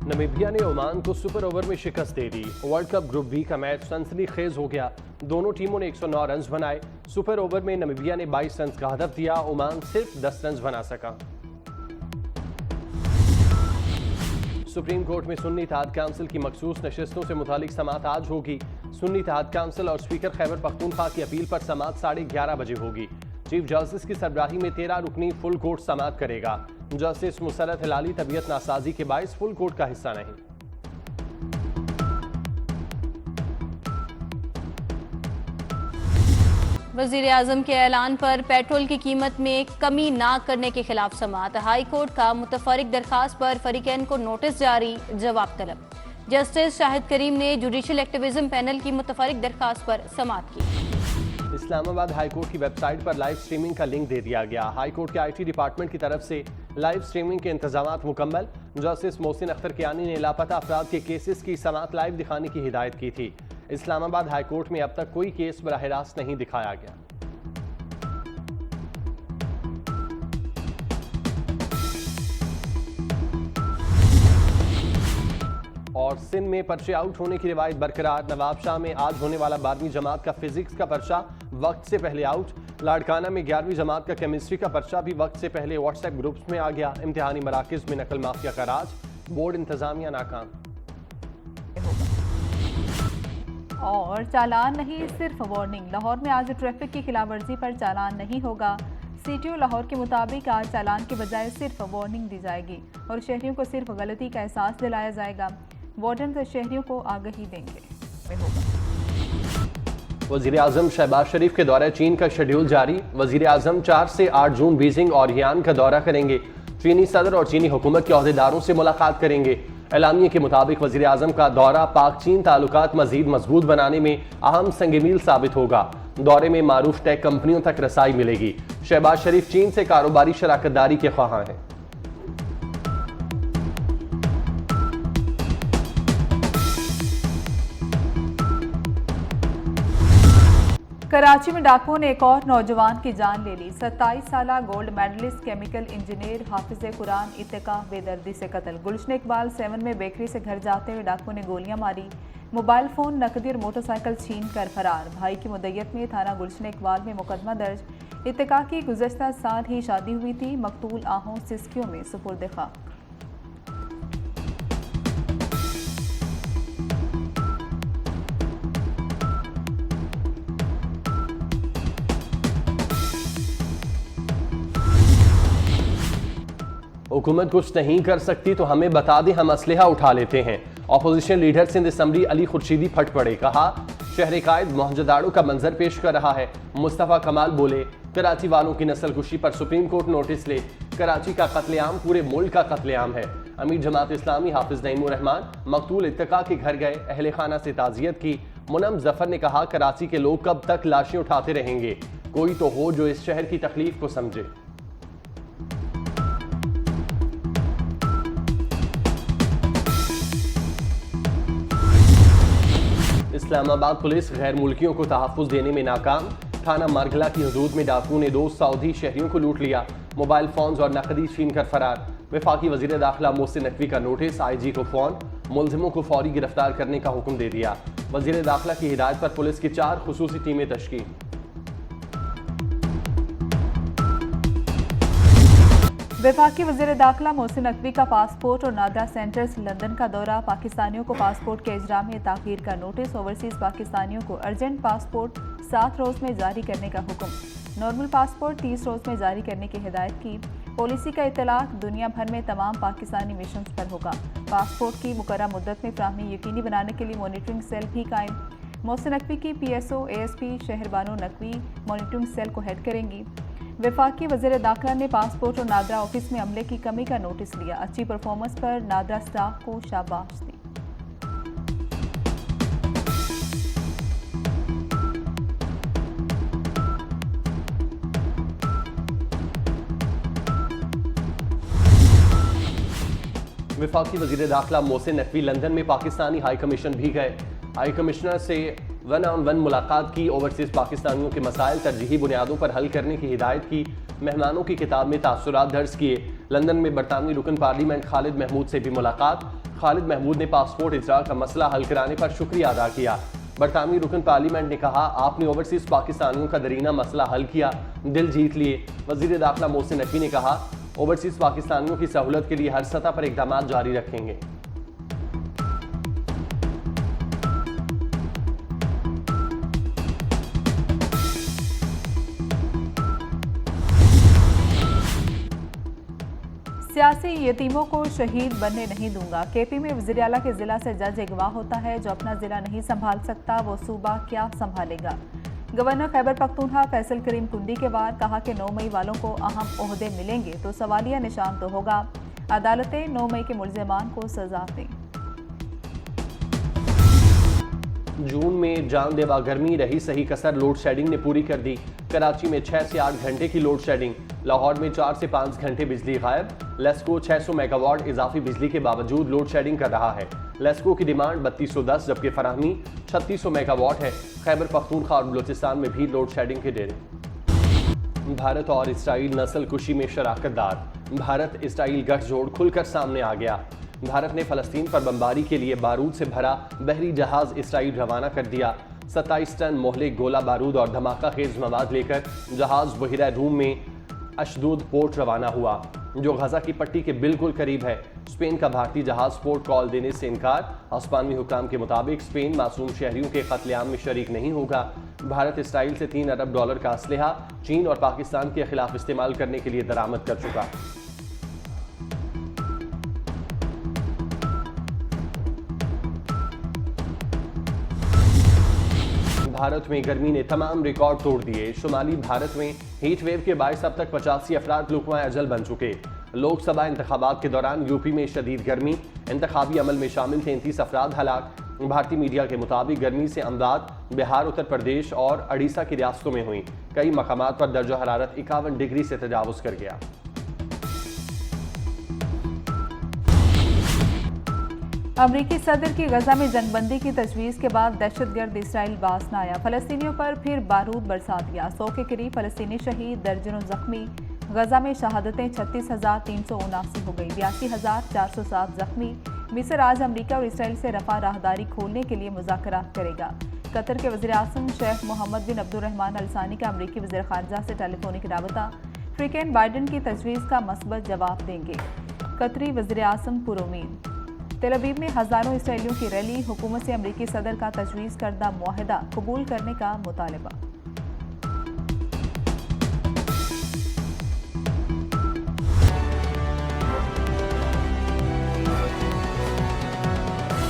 Namibia ने Oman को super over में शिकस्त दे दी। वर्ल्ड कप ग्रुप बी का मैच सनसनीखेज हो गया। दोनों टीमों ने 109 रन बनाए। सुपर ओवर में नमीबिया ने 22 रन का हदफ दिया, ओमान सिर्फ 10 रन बना सका। सुप्रीम कोर्ट में सुन्नी इत्तेहाद काउंसिल की मखसूस नशिस्तों से मुतालिक समाअत आज होगी। सुन्नी इत्तेहाद काउंसिल और स्पीकर खैबर पख्तूनख्वा की अपील पर समाअत 11:30 बजे होगी। चीफ जस्टिस की सरबराही में 13 रुकनी फुल कोर्ट समाअत करेगा। जस्टिस मुसरत हिलाली तबीयत नासाजी के बायस फुल कोर्ट का हिस्सा नहीं। वजीर आजम के ऐलान पर पेट्रोल की कीमत में कमी ना करने के खिलाफ समाअत। हाई कोर्ट का मुतफरिक दरखास्त पर फरीकैन को नोटिस जारी, जवाब तलब। जस्टिस शाहिद करीम ने जुडिशल एक्टिविज्म पैनल की मुतफरिक दरखास्त पर समाअत की। इस्लामाबाद हाई कोर्ट की वेबसाइट पर लाइव स्ट्रीमिंग का लिंक दे दिया गया। हाई कोर्ट के IT डिपार्टमेंट की तरफ से लाइव स्ट्रीमिंग के इंतजामात मुकम्मल। जस्टिस मोहसिन अख्तर कियानी ने लापता अफराद के केसेस की समाअत लाइव दिखाने की हिदायत की थी। इस्लामाबाद हाई कोर्ट में अब तक कोई केस बराह रास्त नहीं दिखाया गया। और सिंध में पर्चे आउट होने की रिवायत बरकरार। नवाबशाह में आज होने वाला 12वीं जमात का फिजिक्स का पर्चा वक्त से पहले आउट। लाड़काना में 11वीं जमात का केमिस्ट्री का पर्चा भी वक्त से पहले व्हाट्सएप ग्रुप्स में आ गया। इम्तिहानी मराकज में नकल माफिया का राज, बोर्ड इंतजामिया नाकाम। और चालान नहीं सिर्फ वार्निंग। लाहौर में आज ट्रैफिक की खिलाफवर्जी पर चालान नहीं होगा। CTO लाहौर के मुताबिक आज चालान के बजाय सिर्फ वार्निंग दी जाएगी और शहरियों को सिर्फ गलती का एहसास दिलाया जाएगा। वार्डन से शहरियों को आगाही देंगे। वजीर आजम शहबाज शरीफ के दौरे चीन का शेड्यूल जारी। वजीर आजम 4 से 8 जून बीजिंग और यान का दौरा करेंगे। चीनी सदर और चीनी हुकूमत के अहदेदारों से मुलाकात करेंगे। एलामिया के मुताबिक वजीर आजम का दौरा पाक चीन ताल्लुकात मजीद मजबूत बनाने में अहम संग-मील साबित होगा। दौरे में मारूफ टेक कंपनियों तक रसाई मिलेगी। शहबाज शरीफ चीन से कारोबारी शराकतदारी के ख्वाहां हैं। कराची में डाकुओं ने एक और नौजवान की जान ले ली। 27 साला गोल्ड मेडलिस्ट केमिकल इंजीनियर हाफिज कुरान इत्तिका बेदर्दी से कत्ल। गुलशन इकबाल 7 में बेकरी से घर जाते हुए डाकुओं ने गोलियां मारी। मोबाइल फोन, नकदी और मोटरसाइकिल छीन कर फरार। भाई की मुद्दत में थाना गुलशन इकबाल में मुकदमा दर्ज। इत्तिका की गुज़श्ता साल ही शादी हुई थी। मकतूल आहों सिस्कियों में सुपुर्द खाक। हुकूमत कुछ नहीं कर सकती तो हमें बता दें, हम असलहा उठा लेते हैं। Opposition leader Sindh assembly Ali Khurshidi फट पड़े। कहा शहर कायद मोहजदाड़ों का मंजर पेश कर रहा है। मुस्तफ़ा कमाल बोले कराची वालों की नस्ल कुशी पर सुप्रीम कोर्ट नोटिस ले। कराची का कत्लेआम पूरे मुल्क का कत्लेआम है। अमीर जमात इस्लामी हाफिज नईमुर रहमान मकतूल इत्तिका के घर गए, अहले खाना से ताज़ियत की। मुनम जफर ने कहा कराची के लोग कब तक लाशें उठाते रहेंगे, कोई तो हो जो इस शहर की तकलीफ को समझे। इस्लामाबाद पुलिस गैर मुल्कियों को तहफ़्फ़ुज़ देने में नाकाम। थाना मारगला की हदूद में डाकू ने 2 सऊदी शहरियों को लूट लिया। मोबाइल फोन्स और नकदी छीन कर फरार। वफाकी वज़ीर दाखिला मोहसिन नकवी का नोटिस। IG को फ़ोन, मुलजिमों को फौरी गिरफ्तार करने का हुक्म दे दिया। वज़ीर दाखिला की हिदायत पर पुलिस की 4 खुसूसी टीमें तश्कील। वफाकी वज़ीर दाखिला मोहसिन नकवी का पासपोर्ट और नादरा सेंटर्स लंदन का दौरा। पाकिस्तानियों को पासपोर्ट के इजरा में ताख़ीर का नोटिस। ओवरसीज़ पाकिस्तानियों को अर्जेंट पासपोर्ट 7 रोज़ में जारी करने का हुक्म। नॉर्मल पासपोर्ट 30 रोज़ में जारी करने की हिदायत की। पॉलिसी का इतलाक़ दुनिया भर में तमाम पाकिस्तानी मिशन पर होगा। पासपोर्ट की मुकर्रर मुद्दत में फ़राहमी यकीनी बनाने के लिए मॉनिटरिंग सेल भी कायम। मोहसिन नकवी की PSO ASP Shehrbano Naqvi monitoring cell को हेड करेंगी। वफाकी वज़ीर दाखिला ने पासपोर्ट और नादरा ऑफिस में अमले की कमी का नोटिस लिया। अच्छी परफॉर्मेंस पर नादरा स्टाफ को शाबाश दी। वफाकी वज़ीर दाखिला मोहसिन नकवी लंदन में पाकिस्तानी हाई कमीशन भी गए। हाई कमिश्नर से 1-on-1 मुलाकात की। ओवरसीज़ पाकिस्तानियों के मसाइल तरजीही बुनियादों पर हल करने की हिदायत की। मेहमानों की किताब में तासुरात दर्ज किए। लंदन में बरतानवी रुकन पार्लियामेंट खालिद महमूद से भी मुलाकात। खालिद महमूद ने पासपोर्ट इजरा का मसला हल कराने पर शुक्रिया अदा किया। बरतानवी रुकन पार्लियामेंट ने कहा, आपने ओवरसीज पाकिस्तानियों का दरीना मसला हल किया, दिल जीत लिए। वजीर दाखिला मोहसिन नकवी ने कहा, ओवरसीज पाकिस्तानियों की सहूलत के लिए हर सतह पर इकदाम जारी रखेंगे। सियासी यतीमों को शहीद बनने नहीं दूंगा। केपी में वज़ीर आला के जिला से जज अगवा होता है। जो अपना जिला नहीं संभाल सकता वो सूबा क्या संभालेगा। गवर्नर खैबर पख्तूनख्वा फैसल करीम कुंडी के बाद कहा कि 9 मई वालों को अहम ओहदे मिलेंगे तो सवालिया निशान तो होगा। अदालतें 9 मई के मुल्ज़िमान को सजा दें। जून में जानलेवा गर्मी रही सही कसर लोड शेडिंग ने पूरी कर दी। कराची में 6 से 8 घंटे की लोड शेडिंग। लाहौर में 4 से 5 घंटे बिजली गायब। लेस्को 600 मेगावाट इजाफी बिजली के बावजूद लोड शेडिंग कर रहा है। लेस्को की डिमांड 3210 जबकि फराहमी 3600 मेगावाट है। खैबर पख्तूनख्वा और बलूचिस्तान में भी लोड शेडिंग के डेरे। भारत और इसराइल नस्ल कुशी में शराकतदार। भारत इसराइल गठजोड़ खुलकर सामने आ गया। भारत ने फलस्तीन पर बमबारी के लिए बारूद से भरा बहरी जहाज इसराइल रवाना कर दिया। 27 टन मोहलिक गोला बारूद और धमाका खेज मवाद लेकर जहाज बहिरा रूम में अशदूद पोर्ट रवाना हुआ, जो गजा की पट्टी के बिल्कुल करीब है। स्पेन का भारतीय जहाज पोर्ट कॉल देने से इनकार। अस्पानवी हुकाम के मुताबिक स्पेन मासूम शहरियों के कत्लेआम में शरीक नहीं होगा। भारत इसराइल से $3 अरब का असलहा चीन और पाकिस्तान के खिलाफ इस्तेमाल करने के लिए दरामद कर चुका। भारत में गर्मी ने तमाम रिकॉर्ड तोड़ दिए। शुमाली भारत में हीट वेव के बायस अब तक 85 अफराद लुकमा अजल बन चुके। लोकसभा इंतखाबात के दौरान यूपी में शदीद गर्मी, इंतखाबी अमल में शामिल 33 अफराद हलाक। भारतीय मीडिया के मुताबिक गर्मी से अमदाद, बिहार, उत्तर प्रदेश और उड़ीसा की रियासतों में हुई। कई मकामात पर दर्जा हरारत 51 डिग्री से तजावुज कर गया। अमरीकी सदर की गजा में जंगबंदी की तजवीज़ के बाद दहशतगर्द इसराइल बास न आया। फलस्तीनियों पर फिर बारूद बरसा दिया। 100 के करीब फलस्तीनी शहीद, दर्जनों जख्मी। गजा में शहादतें 36,379 हो गई, 82,407 जख्मी। मिस्र आज अमरीका और इसराइल से रफा राहदारी खोलने के लिए मुज़ाकरात करेगा। कतर के वज़ीर आज़म शेख मोहम्मद बिन अब्दुर्रहमान अल सानी का अमरीकी वज़ीर ख़ारजा से टेलीफोनिक राबता। फ्रीकेन बाइडन की तजवीज़ का मस्बत जवाब देंगे। कतरी वज़ीर आज़म पुरुमीद। तेल अवीव में हज़ारों इसराइलियों की रैली। हुकूमत से अमरीकी सदर का तजवीज़ करदा मुआहदा कबूल करने का मुतालबा।